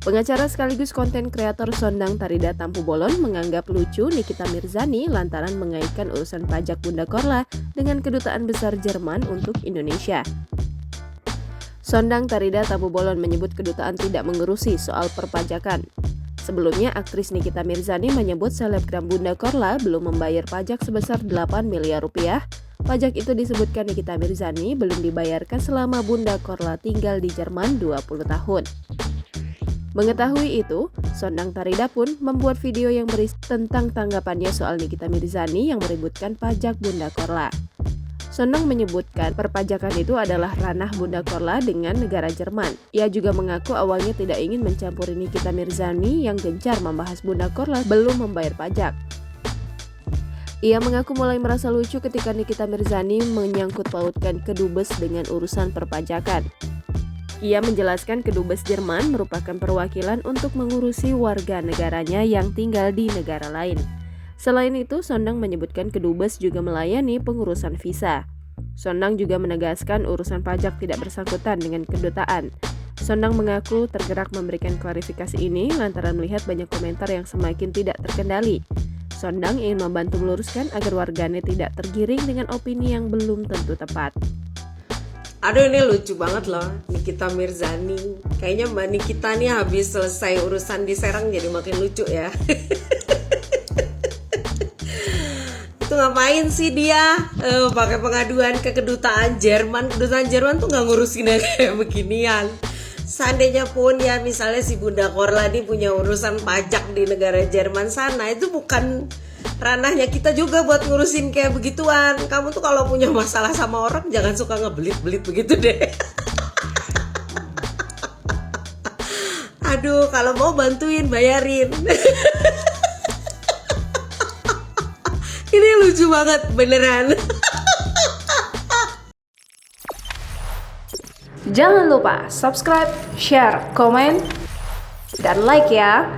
Pengacara sekaligus konten kreator Sondang Tarida Tampu Bolon menganggap lucu Nikita Mirzani lantaran mengaitkan urusan pajak Bunda Korla dengan Kedutaan Besar Jerman untuk Indonesia. Sondang Tarida Tampu Bolon menyebut kedutaan tidak mengurusi soal perpajakan. Sebelumnya, aktris Nikita Mirzani menyebut selebgram Bunda Korla belum membayar pajak sebesar 8 miliar rupiah. Pajak itu disebutkan Nikita Mirzani belum dibayarkan selama Bunda Korla tinggal di Jerman 20 tahun. Mengetahui itu, Sondang Tarida pun membuat video yang berisi tentang tanggapannya soal Nikita Mirzani yang meributkan pajak Bunda Korla. Sondang menyebutkan perpajakan itu adalah ranah Bunda Korla dengan negara Jerman. Ia juga mengaku awalnya tidak ingin mencampuri Nikita Mirzani yang gencar membahas Bunda Korla belum membayar pajak. Ia mengaku mulai merasa lucu ketika Nikita Mirzani menyangkut pautkan kedubes dengan urusan perpajakan. Ia menjelaskan kedubes Jerman merupakan perwakilan untuk mengurusi warga negaranya yang tinggal di negara lain. Selain itu, Sondang menyebutkan kedubes juga melayani pengurusan visa. Sondang juga menegaskan urusan pajak tidak bersangkutan dengan kedutaan. Sondang mengaku tergerak memberikan klarifikasi ini lantaran melihat banyak komentar yang semakin tidak terkendali. Sondang ingin membantu meluruskan agar warganet tidak tergiring dengan opini yang belum tentu tepat. Aduh, ini lucu banget loh, Nikita Mirzani. Kayaknya Mbak Nikita nih habis selesai urusan di Serang jadi makin lucu ya. Itu ngapain sih dia pakai pengaduan ke kedutaan Jerman. Kedutaan Jerman tuh nggak ngurusin yang kayak beginian. Seandainya pun ya misalnya si Bunda Korla ini punya urusan pajak di negara Jerman sana, itu bukan ranahnya kita juga buat ngurusin kayak begituan. Kamu tuh kalau punya masalah sama orang jangan suka ngebelit-belit begitu deh. Aduh, kalau mau bantuin bayarin. Ini lucu banget beneran. Jangan lupa subscribe, share, komen, dan like ya.